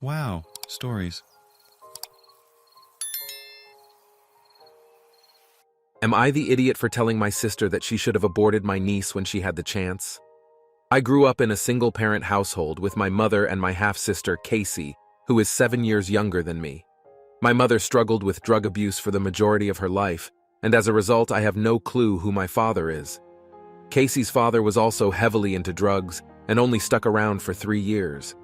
Wow, stories. Am I the idiot for telling my sister that she should have aborted my niece when she had the chance? I grew up in a single-parent household with my mother and my half-sister, Casey, who is 7 years younger than me. My mother struggled with drug abuse for the majority of her life, and as a result, I have no clue who my father is. Casey's father was also heavily into drugs and only stuck around for 3 years.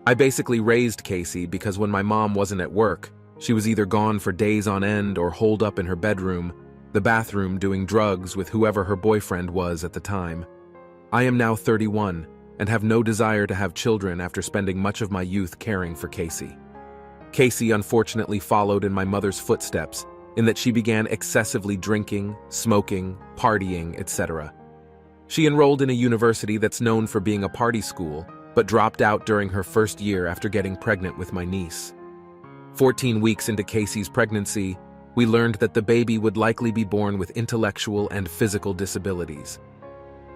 I basically raised Casey because when my mom wasn't at work, she was either gone for days on end or holed up in her bedroom, the bathroom doing drugs with whoever her boyfriend was at the time. I am now 31 and have no desire to have children after spending much of my youth caring for Casey. Casey unfortunately followed in my mother's footsteps in that she began excessively drinking, smoking, partying, etc. She enrolled in a university that's known for being a party school, but dropped out during her first year after getting pregnant with my niece. 14 weeks into Casey's pregnancy, we learned that the baby would likely be born with intellectual and physical disabilities.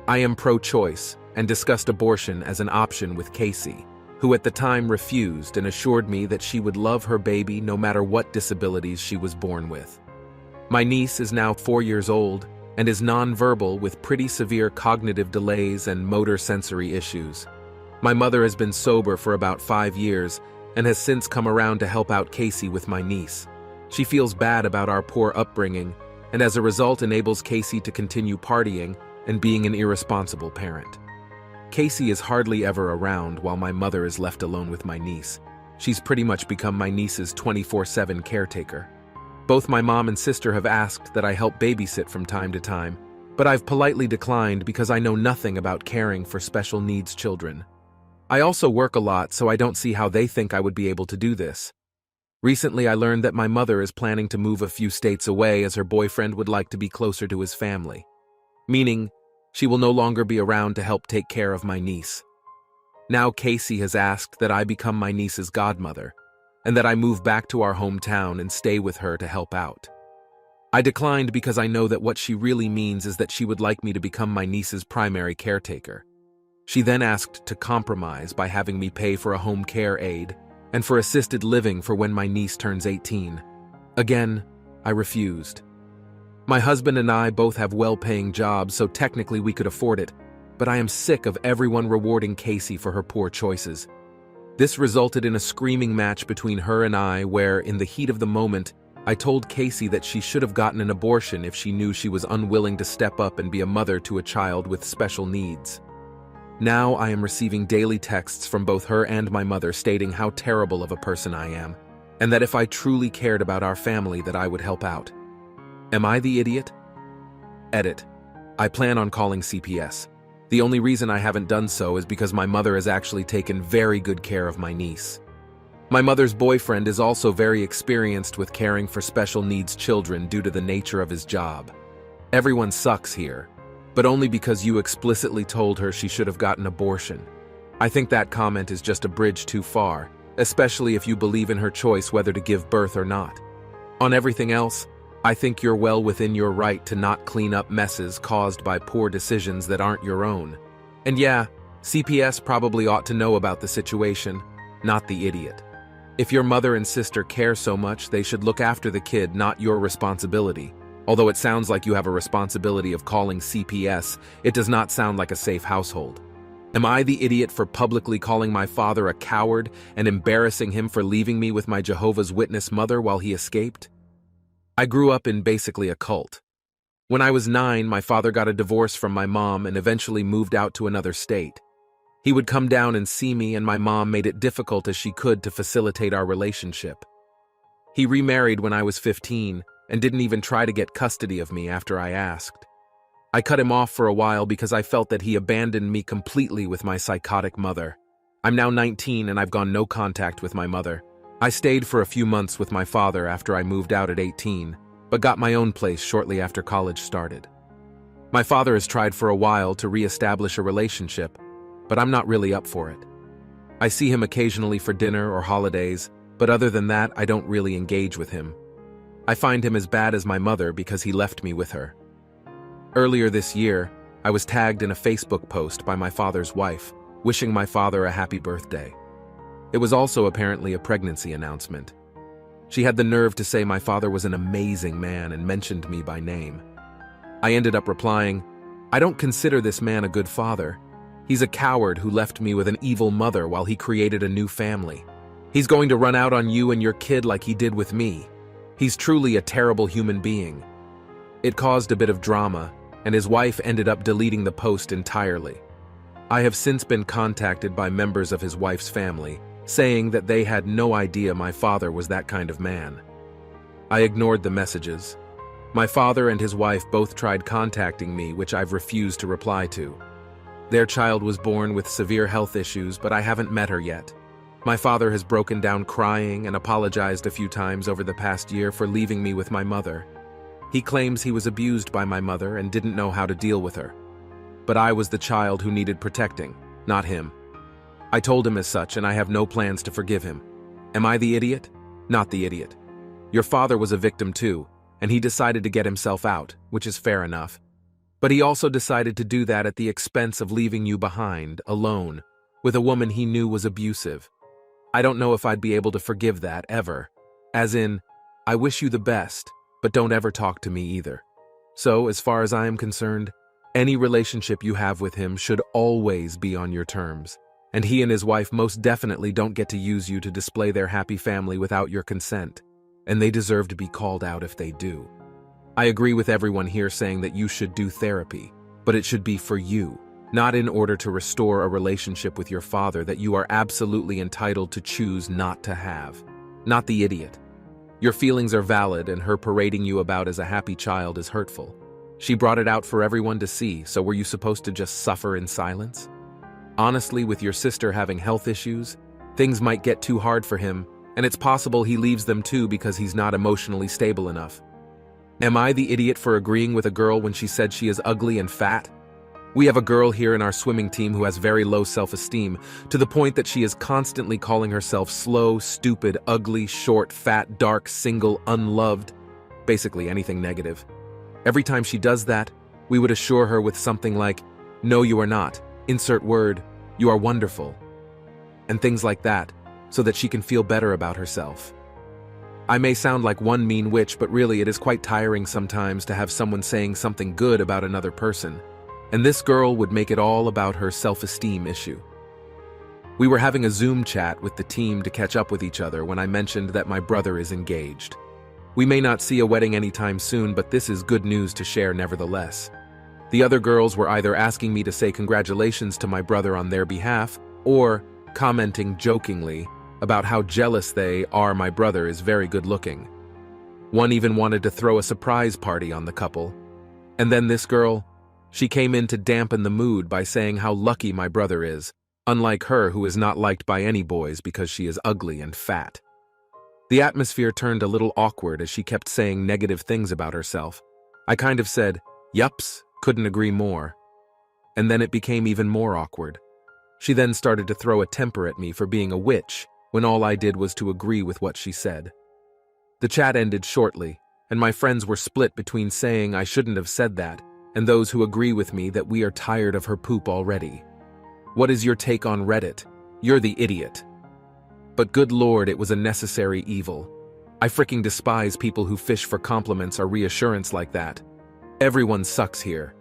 I am pro-choice and discussed abortion as an option with Casey, who at the time refused and assured me that she would love her baby no matter what disabilities she was born with. My niece is now 4 years old and is nonverbal with pretty severe cognitive delays and motor sensory issues. My mother has been sober for about 5 years and has since come around to help out Casey with my niece. She feels bad about our poor upbringing and as a result enables Casey to continue partying and being an irresponsible parent. Casey is hardly ever around while my mother is left alone with my niece. She's pretty much become my niece's 24/7 caretaker. Both my mom and sister have asked that I help babysit from time to time, but I've politely declined because I know nothing about caring for special needs children. I also work a lot, so I don't see how they think I would be able to do this. Recently, I learned that my mother is planning to move a few states away as her boyfriend would like to be closer to his family, meaning she will no longer be around to help take care of my niece. Now Casey has asked that I become my niece's godmother, and that I move back to our hometown and stay with her to help out. I declined because I know that what she really means is that she would like me to become my niece's primary caretaker. She then asked to compromise by having me pay for a home care aide and for assisted living for when my niece turns 18. Again, I refused. My husband and I both have well-paying jobs, so technically we could afford it, but I am sick of everyone rewarding Casey for her poor choices. This resulted in a screaming match between her and I where, in the heat of the moment, I told Casey that she should have gotten an abortion if she knew she was unwilling to step up and be a mother to a child with special needs. Now I am receiving daily texts from both her and my mother stating how terrible of a person I am, and that if I truly cared about our family that I would help out. Am I the idiot? Edit. I plan on calling CPS. The only reason I haven't done so is because my mother has actually taken very good care of my niece. My mother's boyfriend is also very experienced with caring for special needs children due to the nature of his job. Everyone sucks here, but only because you explicitly told her she should have gotten abortion. I think that comment is just a bridge too far, especially if you believe in her choice whether to give birth or not. On everything else, I think you're well within your right to not clean up messes caused by poor decisions that aren't your own. And yeah, CPS probably ought to know about the situation, not the idiot. If your mother and sister care so much, they should look after the kid, not your responsibility. Although it sounds like you have a responsibility of calling CPS, it does not sound like a safe household. Am I the idiot for publicly calling my father a coward and embarrassing him for leaving me with my Jehovah's Witness mother while he escaped? I grew up in basically a cult. When I was 9, my father got a divorce from my mom and eventually moved out to another state. He would come down and see me, and my mom made it difficult as she could to facilitate our relationship. He remarried when I was 15 and didn't even try to get custody of me after I asked. I cut him off for a while because I felt that he abandoned me completely with my psychotic mother. I'm now 19 and I've gone no contact with my mother. I stayed for a few months with my father after I moved out at 18, but got my own place shortly after college started. My father has tried for a while to re-establish a relationship, but I'm not really up for it. I see him occasionally for dinner or holidays, but other than that, I don't really engage with him. I find him as bad as my mother because he left me with her. Earlier this year, I was tagged in a Facebook post by my father's wife, wishing my father a happy birthday. It was also apparently a pregnancy announcement. She had the nerve to say my father was an amazing man and mentioned me by name. I ended up replying, "I don't consider this man a good father. He's a coward who left me with an evil mother while he created a new family. He's going to run out on you and your kid like he did with me. He's truly a terrible human being." It caused a bit of drama, and his wife ended up deleting the post entirely. I have since been contacted by members of his wife's family, saying that they had no idea my father was that kind of man. I ignored the messages. My father and his wife both tried contacting me, which I've refused to reply to. Their child was born with severe health issues, but I haven't met her yet. My father has broken down crying and apologized a few times over the past year for leaving me with my mother. He claims he was abused by my mother and didn't know how to deal with her. But I was the child who needed protecting, not him. I told him as such, and I have no plans to forgive him. Am I the idiot? Not the idiot. Your father was a victim too, and he decided to get himself out, which is fair enough. But he also decided to do that at the expense of leaving you behind, alone, with a woman he knew was abusive. I don't know if I'd be able to forgive that, ever. As in, I wish you the best, but don't ever talk to me either. So, as far as I am concerned, any relationship you have with him should always be on your terms, and he and his wife most definitely don't get to use you to display their happy family without your consent, and they deserve to be called out if they do. I agree with everyone here saying that you should do therapy, but it should be for you, not in order to restore a relationship with your father that you are absolutely entitled to choose not to have. Not the idiot. Your feelings are valid, and her parading you about as a happy child is hurtful. She brought it out for everyone to see, so were you supposed to just suffer in silence? Honestly, with your sister having health issues, things might get too hard for him, and it's possible he leaves them too because he's not emotionally stable enough. Am I the idiot for agreeing with a girl when she said she is ugly and fat? We have a girl here in our swimming team who has very low self-esteem, to the point that she is constantly calling herself slow, stupid, ugly, short, fat, dark, single, unloved, basically anything negative. Every time she does that, we would assure her with something like, "No, you are not. Insert word, you are wonderful." And things like that, so that she can feel better about herself. I may sound like one mean witch, but really it is quite tiring sometimes to have someone saying something good about another person. And this girl would make it all about her self-esteem issue. We were having a Zoom chat with the team to catch up with each other when I mentioned that my brother is engaged. We may not see a wedding anytime soon, but this is good news to share nevertheless. The other girls were either asking me to say congratulations to my brother on their behalf, or commenting jokingly about how jealous they are my brother is very good looking. One even wanted to throw a surprise party on the couple. And then this girl, she came in to dampen the mood by saying how lucky my brother is, unlike her who is not liked by any boys because she is ugly and fat. The atmosphere turned a little awkward as she kept saying negative things about herself. I kind of said, "Yups, couldn't agree more." And then it became even more awkward. She then started to throw a temper at me for being a witch, when all I did was to agree with what she said. The chat ended shortly, and my friends were split between saying I shouldn't have said that, and those who agree with me that we are tired of her poop already. What is your take on Reddit? You're the idiot. But good lord, it was a necessary evil. I freaking despise people who fish for compliments or reassurance like that. Everyone sucks here.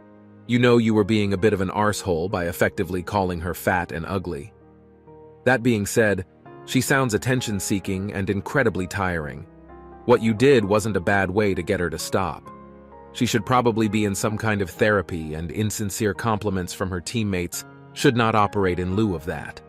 You know you were being a bit of an arsehole by effectively calling her fat and ugly. That being said, she sounds attention-seeking and incredibly tiring. What you did wasn't a bad way to get her to stop. She should probably be in some kind of therapy, and insincere compliments from her teammates should not operate in lieu of that.